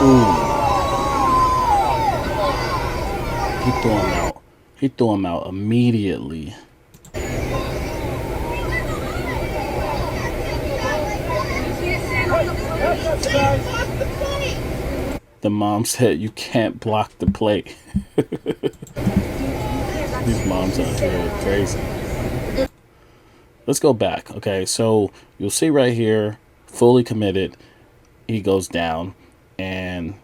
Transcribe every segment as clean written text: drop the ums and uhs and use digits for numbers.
Ooh, he threw him out. He threw him out immediately. The mom said you can't block the play. These moms out here are crazy. Let's go back. Okay, so you'll see right here, fully committed. He goes down, and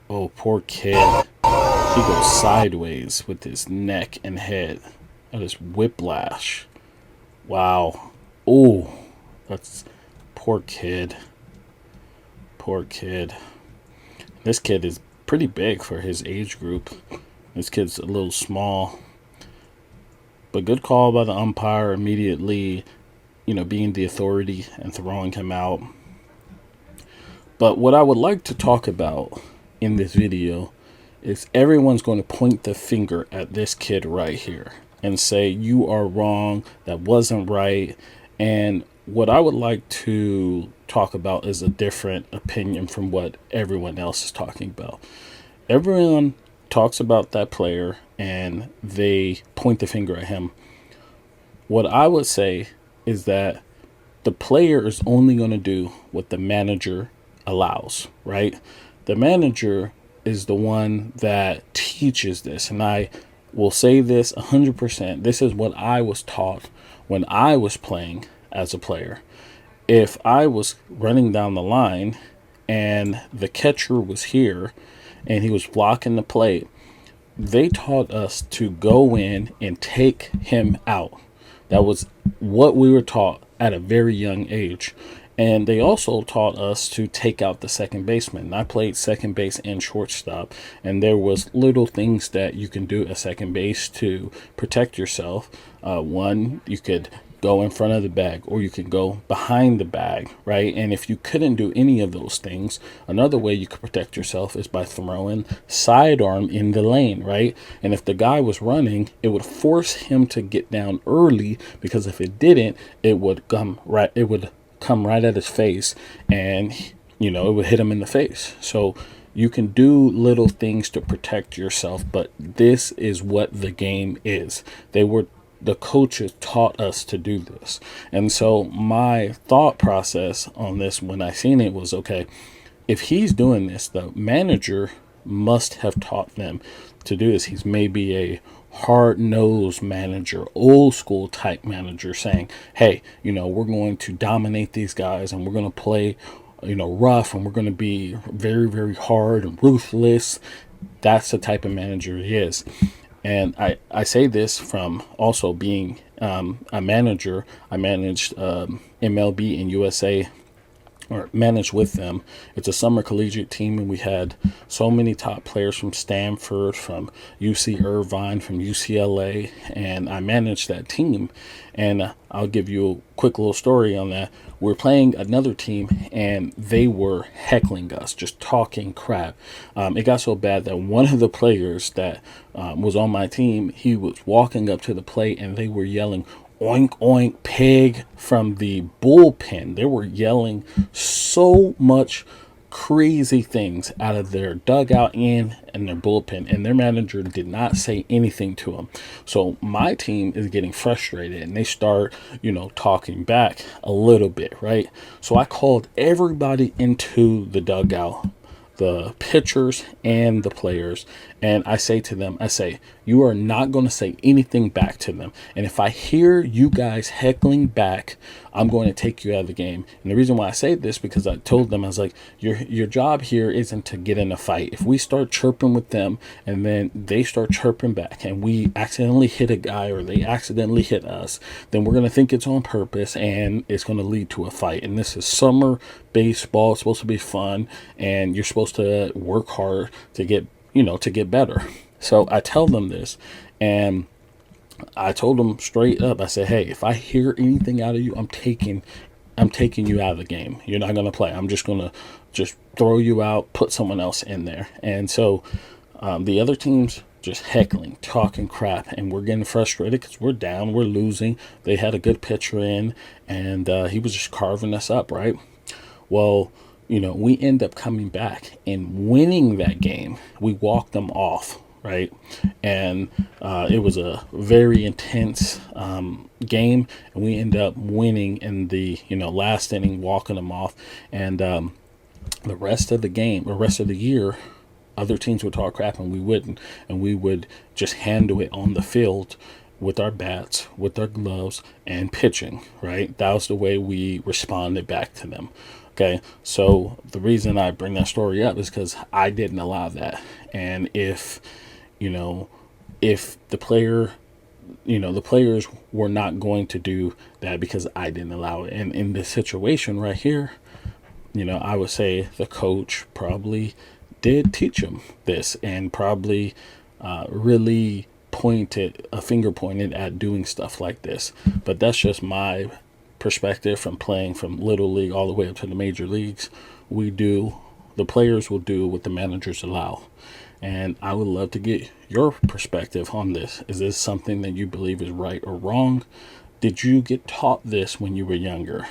oh, poor kid. He goes sideways with his neck and head. That is whiplash. Wow. Oh, that's poor kid. Poor kid. This kid is pretty big for his age group. This kid's a little small. But good call by the umpire immediately, being the authority and throwing him out. But what I would like to talk about in this video is everyone's going to point the finger at this kid right here and say, you are wrong, that wasn't right. And what I would like to talk about is a different opinion from what everyone else is talking about. Everyone talks about that player and they point the finger at him. What I would say is that the player is only going to do what the manager allows, right? The manager is the one that teaches this. And I will say this 100%. This is what I was taught when I was playing as a player. If I was running down the line and the catcher was here and he was blocking the plate, they taught us to go in and take him out. That was what we were taught at a very young age. And they also taught us to take out the second baseman. I played second base and shortstop, and there was little things that you can do at second base to protect yourself. One, you could go in front of the bag, or you can go behind the bag, right? And if you couldn't do any of those things, another way you could protect yourself is by throwing sidearm in the lane, right? And if the guy was running, it would force him to get down early, because if it didn't, it would come right at his face, and it would hit him in the face. So you can do little things to protect yourself, but this is what the game is. The coaches taught us to do this. And so my thought process on this when I seen it was, okay, if he's doing this, the manager must have taught them to do this. He's maybe a hard-nosed manager, old school type manager, saying, hey, we're going to dominate these guys and we're going to play, rough, and we're going to be very, very hard and ruthless. That's the type of manager he is. And I say this from also being a manager. I managed MLB and USA, or managed with them. It's a summer collegiate team, and we had so many top players from Stanford, from UC Irvine, from UCLA, and I managed that team. And I'll give you a quick little story on that. We're playing another team, and they were heckling us, just talking crap. It got so bad that one of the players that was on my team, he was walking up to the plate, and they were yelling, oink, oink, pig, from the bullpen. They were yelling so much crazy things out of their dugout and their bullpen, and their manager did not say anything to them. So my team is getting frustrated, and they start, talking back a little bit, right? So I called everybody into the dugout, the pitchers and the players, and I say to them, you are not going to say anything back to them. And if I hear you guys heckling back, I'm going to take you out of the game. And the reason why I say this, because I told them, I was like, your job here isn't to get in a fight. If we start chirping with them and then they start chirping back and we accidentally hit a guy or they accidentally hit us, then we're going to think it's on purpose and it's going to lead to a fight. And this is summer baseball. It's supposed to be fun, and you're supposed to work hard to get better. So I tell them this, and I told them straight up, I said, hey, if I hear anything out of you, I'm taking you out of the game. You're not going to play. I'm just going to throw you out, put someone else in there. And so the other teams just heckling, talking crap, and we're getting frustrated because we're down, we're losing. They had a good pitcher in, and he was just carving us up, right? Well, we end up coming back and winning that game. We walked them off, right? And it was a very intense game, and we end up winning in the last inning, walking them off. And the rest of the game, the rest of the year, other teams would talk crap and we wouldn't, and we would just handle it on the field with our bats, with our gloves, and pitching, right? That was the way we responded back to them. Okay, so the reason I bring that story up is because I didn't allow that. And you know, if the players were not going to do that because I didn't allow it. And in this situation right here, I would say the coach probably did teach him this, and probably really finger pointed at doing stuff like this. But that's just my perspective from playing from little league all the way up to the major leagues. The players will do what the managers allow. And I would love to get your perspective on this. Is this something that you believe is right or wrong? Did you get taught this when you were younger?